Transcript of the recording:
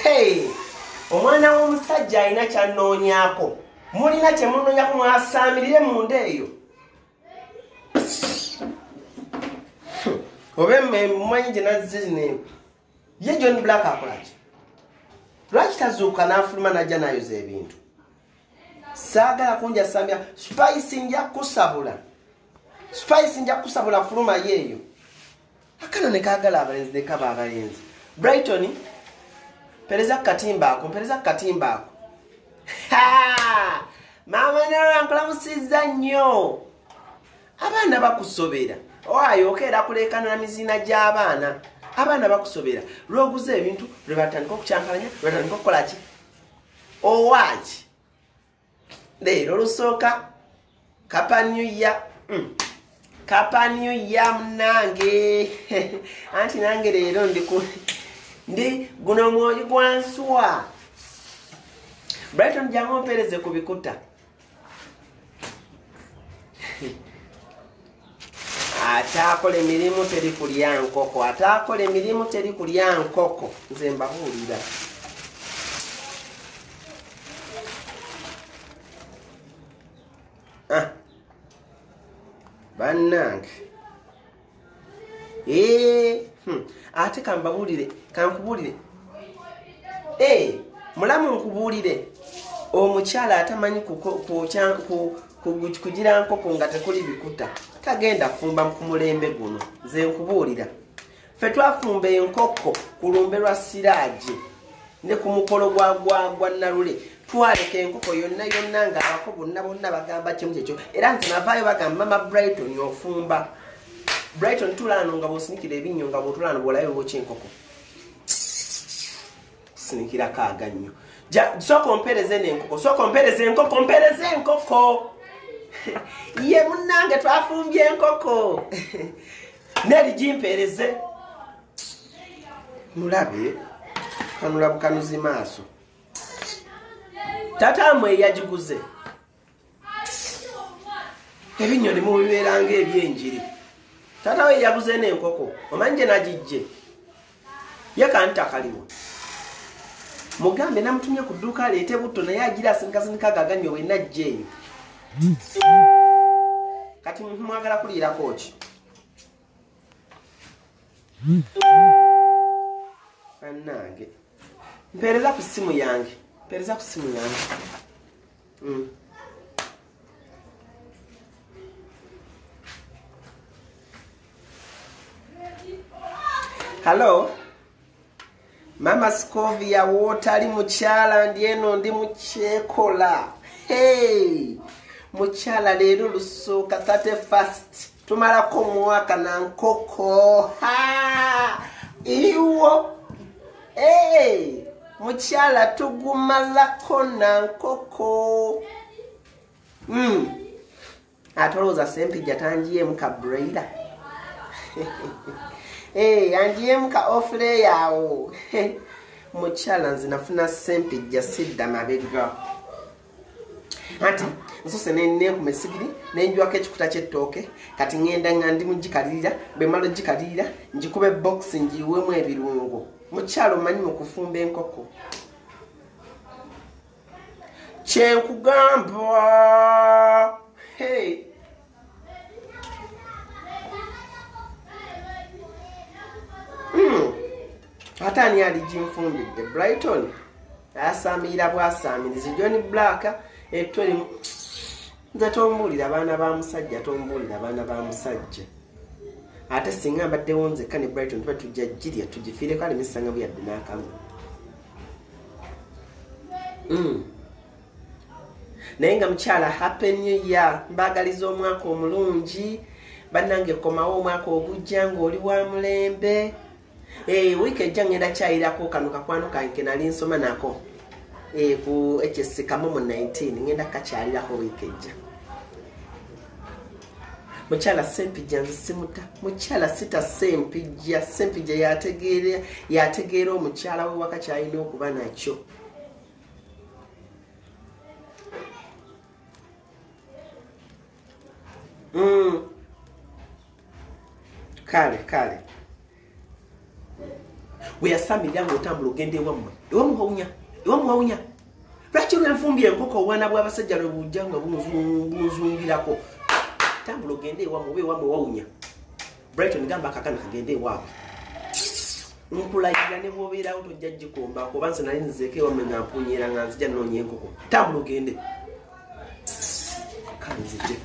Hey, omwana w'omusajja alina kyanoonyako. Mulina kye munoonyako mwasamirire munda eyo. Obe mmanyi gye nazze zino. Ye John Black akolaki? Lwaki tazuuka n'afuluma n'ajja n'ayoza ebintu? Saagala kunjasambya Spice nja kusabula. Spice nja kusabula fuluma yeeyo. Akano ne kaagala abalenzi ne kaba abalenzi. Brighton pereza katimba ako, pereza katimba ako. Ha! Mama nero nkulamusizza nnyo. Abaana bakusobera. Oyo okeera kulekana na mizina gy'abaana. Abaana bakusobera. Lwoguze ebintu lwe batandika okucyankalanya, lwe batandika okukola ki? Owaaki. Leero lusooka kapanyuya. Kapanyuya munange. Anti nange leero ndi guno mwoyo gwanswa. Brighton jangu mpereze ku bikuta. Atakola emirimu teri kulya nkoko. Atakola emirimu teri kulya nkoko. Nze mbabuulira. Bannange. Ate kambabuulire, kankubuulire. Mulamu nkubuulire. Omukyala atamanyi kugira nkoko nga tekuli bikuta. Tagenda fumba ku mulembe guno. Nze nkubuulira. Ffe twafumba enkoko ku lumbe lwa Siraaje ne ku mukolo gwa Nalule. Twaleka enkoko yonna nga abako bonna bagamba kimu kyekyo. Era nze navaayo bagamba Mama Brighton ofumba. Brighton tulano nga bosinikira ebinnyo nga botulano bolayo boche enkoko. Sinikira kaaga nnyo. Soko mpereze n'enkoko. Soko mpereze enkoko, mpereze enkoko. Ye munnange twafumbye enkoko. Neri jimpereze. Mulabe kanula bukanuzi maaso. Tata mwe yagiguze. Ebinyoni mu biberanga ebyenjiri. Tata we yaguze n'enkoko. Omanje nagijje. Ye kantakaliwa. Mugambe namutumye ku dduuka aleete butto naye agira asinkasinika gaganyo we najjeeyo. Kati mwagala kuliirako ki? Bannange. Mpereza ku ssimu yange. Mpereza ku ssimu yange. Hello? Mama Scovia wotali mukyala ndi eno ndi mukyekola. Hey! Mukyala leero lusooka 31st. Tumalako mwaka na nkoko. Ha! Iwo! Hey! Mukyala tugumalako na nkoko. Atoloza Sempija tangiye muka braida. Angiye muka ofre yawo. Mukyala nze nafuna Sempija sidda mabega. Ati nsose nene ku mesigiri nenjwako ekikuta ky'ettooke kati ngenda nga ndi mugikalirira bwe malo gikalirira njikube box njiwemu ebirungo. Mukyala omanyi mu kufumba enkoko. Kyenkugamba. Hey. Atani ali jinfumbidde Brighton. Asamira bwasamirizi John Black etwali nze tombulira abaana ba musajja tombulira abaana ba musajja. Ate singa mbadde wonze kane Brighton tuba tujjajjirya tujifire kale misanga buyadde n'akamu. Naye nga mukyala happy new year mbagaliza omwaka omulungi bannange komawo omwaka ogujja ng'oli wa mulembe. Wiki ejja ngenda kyayirako kano kakwano kange nali nsoma nako ku HS Kamomo 19 ngenda kakyalirako wiki ejja. Mukyala Sempija nze simuta. Mukyala sita Sempija. Sempija yategeera omukyala we wakakyalina okuba nakyo. Kale. we yasamirira ng'otambula ogenda ewammwe wawunya lwaki lwenfumbye enkoko obwana bw'abasajja lwe bujja nga bunzungirako tambula ogende ewammwe wawunya Brighton gamba akakana kagende ewaabwe nkulayira ne bw'obeerawo tojja gikomba kuba nze nali nzeeko ewammwe nga mpunyera nga nzija nnoonya enkoko tambula ogende kale nzije